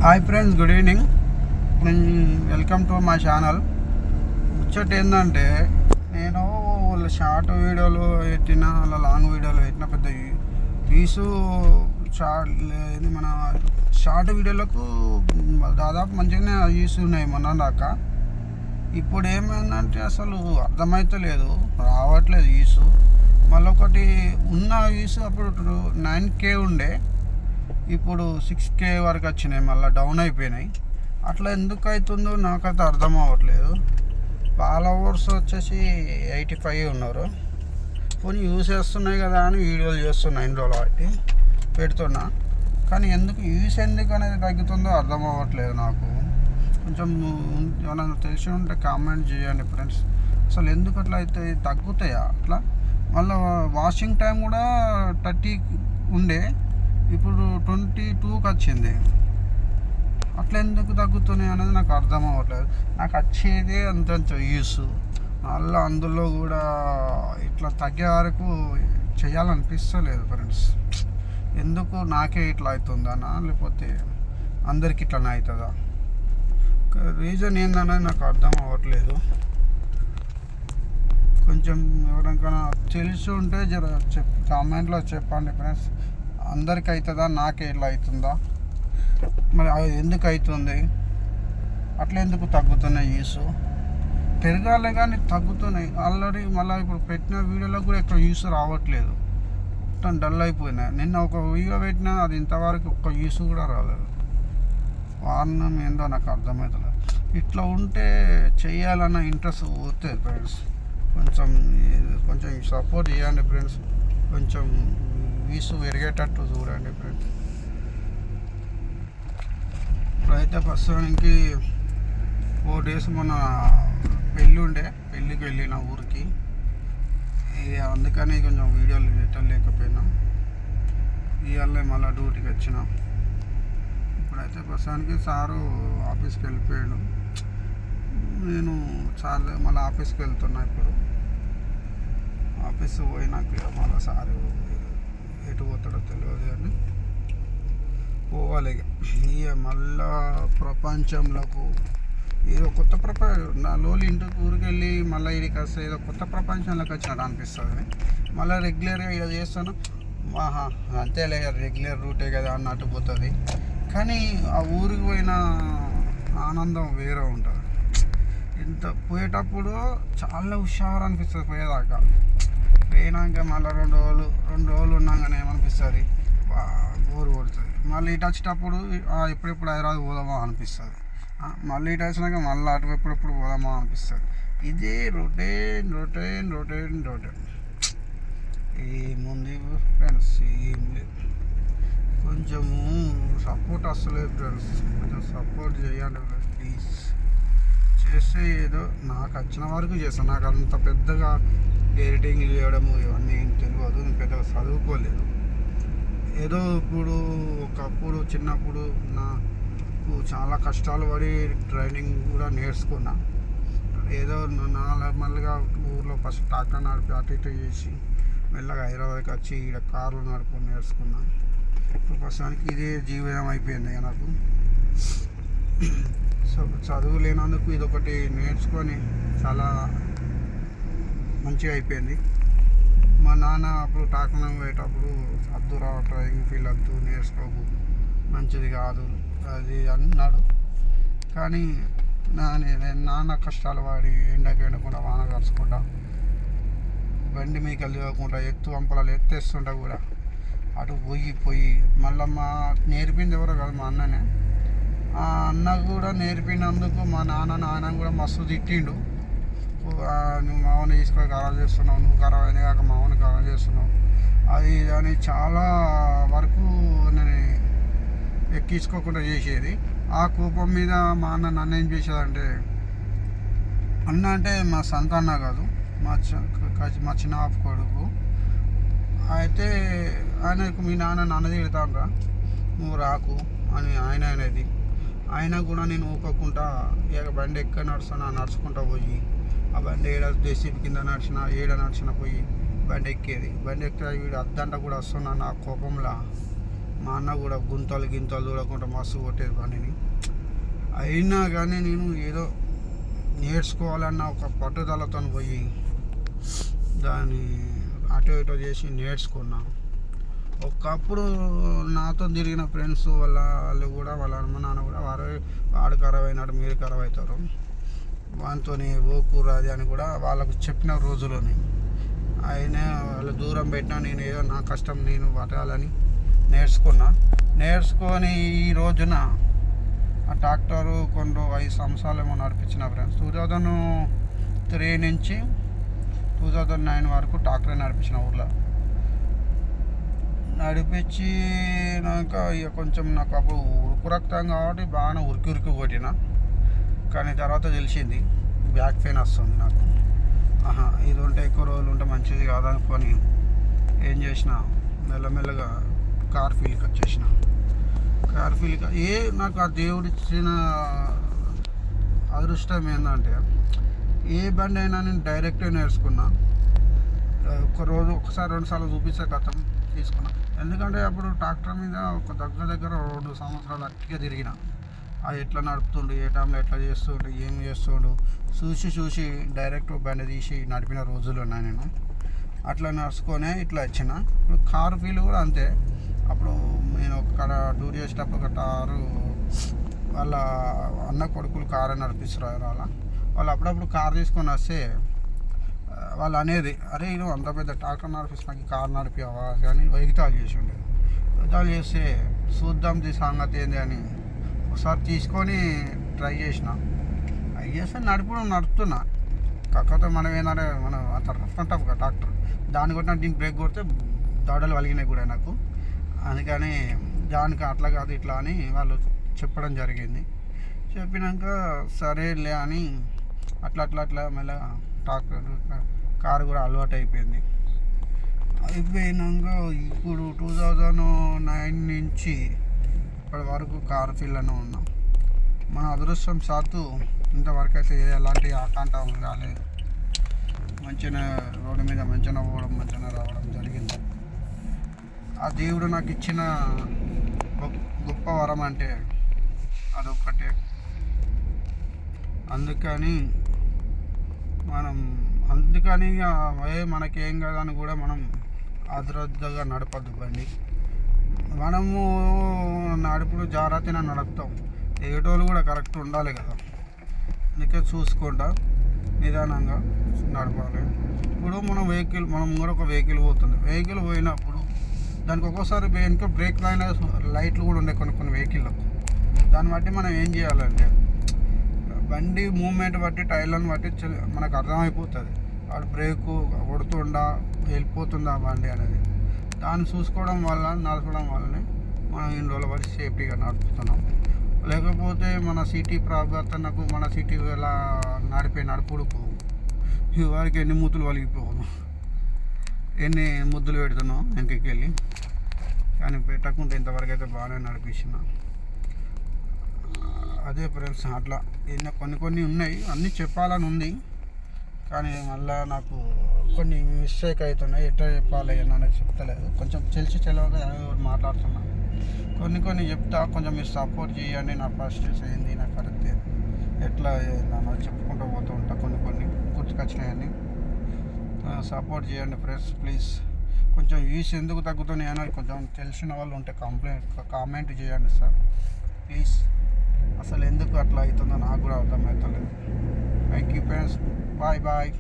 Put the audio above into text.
Hi friends, good evening. Welcome to my channel. ముచ్చట ఏంటంటే, నేను వాళ్ళ షార్ట్ వీడియోలు పెట్టిన, వాళ్ళ లాంగ్ వీడియోలు పెట్టిన పెద్ద వ్యూస్ మన షార్ట్ వీడియోలకు దాదాపు మంచిగానే వ్యూస్ ఉన్నాయి మొన్న దాకా. ఇప్పుడు ఏమైందంటే అసలు అర్థమైతలేదు, రావట్లేదు వ్యూస్. మళ్ళీ ఒకటి ఉన్న వ్యూస్ అప్పుడు 9K ఉండే, ఇప్పుడు 6K వరకు వచ్చినాయి, మళ్ళీ డౌన్ అయిపోయినాయి. అట్లా ఎందుకు అవుతుందో నాకైతే అర్థం అవ్వట్లేదు. ఫాలోవర్స్ వచ్చేసి 85 ఉన్నారు. పోనీ యూస్ చేస్తున్నాయి కదా అని వీడియోలు చేస్తున్నా, ఇన్ని రోజులు బట్టి పెడుతున్నా. కానీ యూస్ ఎందుకు అనేది తగ్గుతుందో అర్థం అవ్వట్లేదు నాకు. కొంచెం ఏమైనా తెలిసి ఉంటే కామెంట్ చేయండి ఫ్రెండ్స్. అసలు ఎందుకు అట్లా అయితే తగ్గుతాయా అట్లా? మళ్ళీ వాషింగ్ టైం కూడా 30 ఉండే, ఇప్పుడు 22కి వచ్చింది. అట్లా ఎందుకు తగ్గుతున్నాయి అనేది నాకు అర్థం అవ్వట్లేదు. నాకు వచ్చేదే అంతంత వ్యూస్, మళ్ళీ అందులో కూడా ఇట్లా తగ్గే వరకు చేయాలనిపిస్తలేదు ఫ్రెండ్స్. ఎందుకు నాకే ఇట్లా అవుతుందనా, లేకపోతే అందరికి ఇట్లానే అవుతుందా? రీజన్ ఏందనేది నాకు అర్థం అవ్వట్లేదు. కొంచెం ఎవరికైనా తెలిసి ఉంటే జర కామెంట్లో చెప్పండి ఫ్రెండ్స్. అందరికి అవుతుందా, నాకే ఇట్లా అవుతుందా, మరి అది ఎందుకు అవుతుంది, అట్లా ఎందుకు తగ్గుతున్నాయి వ్యూస్? పెరగాలి కానీ తగ్గుతున్నాయి. ఆల్రెడీ మళ్ళీ ఇప్పుడు పెట్టిన వీడియోలో కూడా ఎక్కువ వ్యూస్ రావట్లేదు, మొత్తం డల్ అయిపోయినాయి. నిన్న ఒక వీడియో పెట్టినా, అది ఇంతవరకు ఒక్క వ్యూస్ కూడా రాలేదు. వారణం ఏందో నాకు అర్థమవుతలేదు. ఇట్లా ఉంటే చేయాలన్న ఇంట్రెస్ట్ పోతుంది ఫ్రెండ్స్. కొంచెం సపోర్ట్ చేయండి ఫ్రెండ్స్. కొంచెం వ్యూస్ పెరిగేటట్టు చూడండి ఫ్రెండ్స్. ఇప్పుడైతే ప్రస్తుతానికి 4 days మొన్న పెళ్ళి ఉండే, పెళ్ళికి వెళ్ళిన ఊరికి. అందుకని కొంచెం వీడియోలు పెట్టలేకపోయినా. ఇవాళ మళ్ళీ డ్యూటీకి వచ్చిన. ఇప్పుడైతే ప్రస్తుతానికి సారు ఆఫీస్కి వెళ్ళిపోయాడు. నేను మళ్ళీ ఆఫీస్కి వెళ్తున్నా. ఇప్పుడు ఆఫీస్ పోయినాక మళ్ళీ సారు ఎటు పోతాడో తెలియదు, కానీ పోవాలి ఇక. మళ్ళా ప్రపంచంలోకి ఏదో కొత్త నా లోలి ఇంటికి ఊరికి వెళ్ళి మళ్ళీ ఇడికి వస్తే ఏదో కొత్త ప్రపంచంలోకి వచ్చినట్టు అనిపిస్తుంది. మళ్ళీ రెగ్యులర్గా ఇలా చేస్తాను, అంతేలే రెగ్యులర్ రూటే కదా అన్నట్టు పోతుంది. కానీ ఆ ఊరికి పోయిన ఆనందం వేరే ఉంటుంది. ఇంత పోయేటప్పుడు చాలా హుషారు అనిపిస్తుంది. పోయేదాకా పోయినాక మళ్ళీ 2 రోజులు ఉన్నాగానే ఏమనిపిస్తుంది, బోరు కొడుతుంది. మళ్ళీ ఇటు వచ్చేటప్పుడు ఎప్పుడెప్పుడు హైదరాబాద్ పోదామా అనిపిస్తుంది. మళ్ళీ ఇటు వచ్చినాక మళ్ళీ అటు ఎప్పుడెప్పుడు పోదామా అనిపిస్తుంది. ఇదే రొటేన్. ఏముంది ఫ్రెండ్స్, ఏం లేదు. కొంచెము సపోర్ట్ వస్తలేదు ఫ్రెండ్స్, కొంచెం సపోర్ట్ చేయండి ఫ్రెండ్స్ ప్లీజ్. చేస్తే ఏదో నాకు వచ్చిన వరకు చేస్తాను. నాకు అంత పెద్దగా ఎడిటింగ్ చేయడము ఇవన్నీ ఏం తెలియదు, నేను పెద్దగా చదువుకోలేదు. ఏదో ఒకప్పుడు చిన్నప్పుడు నాకు చాలా కష్టాలు పడి ట్రైనింగ్ కూడా నేర్చుకున్నా. ఏదో నార్మల్గా ఊర్లో ఫస్ట్ ట్రాక్టర్ నడిపి అటు ఇటు చేసి మెల్లగా హైదరాబాద్కి వచ్చి ఇక్కడ కార్లు నడుపుకొని నేర్చుకున్నా. ఇప్పుడు ప్రస్తుతానికి ఇదే జీవితం అయిపోయింది నాకు. సో చదువు లేనందుకు ఇదొకటి నేర్చుకొని చాలా మంచిగా అయిపోయింది. మా నాన్న అప్పుడు ట్రాక్టర్ పోయేటప్పుడు వద్దురా డ్రైవింగ్ ఫీల్డ్ వద్దు, నేర్చుకోకు, మంచిది కాదు అది అన్నాడు. కానీ నాన్న కష్టాలు వాడి ఎండకు ఎండకుండా వాన కలుసుకుంటా బండి మీకు వెళ్ళకుండా ఎత్తు వంపలాలు ఎత్తేస్తుంటా కూడా అటు పోయి మళ్ళీ నేర్పింది ఎవరో కాదు, మా అన్ననే. ఆ అన్న కూడా నేర్పినందుకు మా నాన్న కూడా మస్తు తిట్టిండు. నువ్వు మామూలు తీసుకొని ఖరాబ్ చేస్తున్నావు, నువ్వు ఖరాబ్ అయినా కాక మామూలు ఖరాబ్ చేస్తున్నావు, అది అని చాలా వరకు నేను ఎక్కించుకోకుండా చేసేది. ఆ కోపం మీద మా అన్న నన్ను ఏం చేసేదంటే, అన్న అంటే మా సొంత అన్న కాదు, మా చిన్న కొడుకు. అయితే ఆయనకు మీ నన్ను తిడతాడురా, నువ్వు రాకు అని ఆయన అనేది. అయినా కూడా నేను ఊకోకుండా ఇక బండి ఎక్కడ నడుచుకుంటా పోయి ఆ బండి జేసీబీ కింద నడిచిన పోయి బండి ఎక్కేది. బండి ఎక్కితే వీడు అద్దంట కూడా వస్తున్నా నా కోపంలో మా అన్న కూడా గుంతలు గింతలు చూడకుండా మస్తు కొట్టేది బండిని. అయినా కానీ నేను ఏదో నేర్చుకోవాలన్న ఒక పట్టుదలతో పోయి దాన్ని అటు ఇటు చేసి నేర్చుకున్నా. ఒకప్పుడు నాతో తిరిగిన ఫ్రెండ్స్ వాళ్ళు కూడా వాళ్ళ అమ్మ నాన్న కూడా వాడు ఖరాబ్ అయినాడు, మీరు ఖరాబ్ అవుతారు, వానితో ఓకూర అది అని కూడా వాళ్ళకు చెప్పిన రోజులోని. అయినా వాళ్ళు దూరం పెట్టినా నేను ఏదో నా కష్టం నేను పట్టాలని నేర్చుకొని ఈ రోజున ఆ ట్రాక్టరు కొన్ని 5 సంవత్సరాలు ఏమో నడిపించిన ఫ్రెండ్స్. 2003 నుంచి 2009 వరకు ట్రాక్టర్ నడిపించిన ఊర్లో. నడిపించినాక ఇక కొంచెం నాకు అప్పుడు ఉరుకు రక్తం కాబట్టి బాగా ఉరికి కొట్టిన. కానీ తర్వాత తెలిసింది బ్యాక్ పెయిన్ వస్తుంది నాకు. ఇది ఉంటే ఎక్కువ రోజులు ఉంటే మంచిది కాదనుకొని ఏం చేసిన, మెల్లమెల్లగా కార్ ఫీల్డ్కి వచ్చేసిన. నాకు ఆ దేవుడు ఇచ్చిన అదృష్టం ఏంటంటే ఏ బండి అయినా నేను డైరెక్ట్గా నేర్చుకున్నా. ఒకసారి 2 సార్లు చూపిస్తే కథం తీసుకున్నా. ఎందుకంటే అప్పుడు ట్రాక్టర్ మీద ఒక దగ్గర 2 సంవత్సరాలు అట్టిగా తిరిగిన. అది ఎట్లా నడుపుతుండు, ఏ టైంలో ఎట్లా చేస్తుండు, ఏం చేస్తుండు చూసి డైరెక్ట్ బండి తీసి నడిపిన రోజులు ఉన్నాయి నేను. అట్లా నడుచుకొనే ఇట్లా వచ్చిన. ఇప్పుడు కారు ఫీల్ కూడా అంతే. అప్పుడు నేను ఒక టూర్ చేసేటప్పుడు ఒక కారు వాళ్ళ అన్న కొడుకులు కారు నడిపిస్తారు. వాళ్ళు అప్పుడప్పుడు కారు తీసుకొని వస్తే వాళ్ళు అనేది, అరే నువ్వు అంత పెద్ద ట్రాక్టర్ నడిపిస్తున్నాకి కారు నడిపావా కానీ వెగితాలు చేసి ఉండేది. వెగితాలు చేస్తే చూద్దాం సంగతి ఏంది అని ఒకసారి తీసుకొని ట్రై చేసిన. అవి చేస్తే నడుపుతున్నా. కాకపోతే మనం ఏంటంటే మనం అంత రఫ్ అండ్ టఫ్గా ట్రాక్టర్ దాన్ని కొట్టినా దీన్ని బ్రేక్ కొడితే దవడలు వలిగినాయి కూడా నాకు. అందుకని దానికి అట్లా కాదు ఇట్లా అని వాళ్ళు చెప్పడం జరిగింది. చెప్పినాక సరేలే అని అట్లా మళ్ళీ ట్రాక్టర్ కారు కూడా అలవాటు అయిపోయింది. అయిపోయినాక ఇప్పుడు 2009 నుంచి ఇప్పటి వరకు కారు ఫీల్డ్లోనే ఉన్నాం. మన అదృష్టం సాత్తు ఇంతవరకు అయితే ఎలాంటి ఆటంకం రాలేదు. మంచిగా రోడ్డు మీద మంచిగా పోవడం, మంచిగా రావడం జరిగింది. ఆ దేవుడు నాకు ఇచ్చిన గొప్ప వరం అంటే అదొక్కటే. అందుకని మనకేం కాదని కూడా మనం అశ్రద్ధగా నడపద్దు బండి. మనము నడుపుడు జాగ్రత్తగా నడుపుతాం, ఏటోళ్ళు కూడా కరెక్ట్ ఉండాలి కదా. అందుకే చూసుకుంటా నిదానంగా నడపాలి. ఇప్పుడు మనం కూడా ఒక వెహికల్ పోయినప్పుడు దానికి ఒక్కోసారి వెనుక బ్రేక్ లైట్లు కూడా ఉండే కొన్ని వెహికల్లకు. దాన్ని బట్టి మనం ఏం చేయాలంటే బండి మూమెంట్ బట్టి టైర్లను బట్టి మనకు అర్థమైపోతుంది వాడు బ్రేకు కొడుతుండా వెళ్ళిపోతుందా బండి అనేది. దాన్ని చూసుకోవడం వల్ల నడపడం వల్లనే మనం ఇన్ని రోజుల వరకు సేఫ్టీగా నడుపుతున్నాం. లేకపోతే మన సిటీ ప్రవర్తనకు మన సిటీ ఎలా నడుపుడుకు వారికి ఎన్ని మూతులు వలిగిపోను, ఎన్ని ముద్దులు పెడుతున్నాం వెనకకి వెళ్ళి. కానీ పెట్టకుండా ఇంతవరకు అయితే బాగానే నడిపించిన. అదే ఫ్రెండ్స్, అట్లా ఎన్నో కొన్ని ఉన్నాయి, అన్నీ చెప్పాలని ఉంది. కానీ మళ్ళీ నాకు కొన్ని మిస్టేక్ అవుతున్నాయి. ఎట్లా చెప్పాలి అనేది చెప్తలేదు. కొంచెం తెలియక మాట్లాడుతున్నా. కొన్ని చెప్తా, కొంచెం మీరు సపోర్ట్ చేయండి. నా ఫస్ట్ చేయండి, నా కరెక్ట్ ఎట్లా చెప్పుకుంటూ పోతూ ఉంటా. కొన్ని గుర్తుకొచ్చినాయని సపోర్ట్ చేయండి ఫ్రెండ్స్ ప్లీజ్. కొంచెం వ్యూస్ ఎందుకు తగ్గుతున్నాయి అనేది కొంచెం తెలిసిన వాళ్ళు ఉంటే కామెంట్ చేయండి సార్ ప్లీజ్. అసలు ఎందుకు అట్లా అవుతుందో నాకు కూడా అర్థమవుతలేదు. Thank you friends, bye.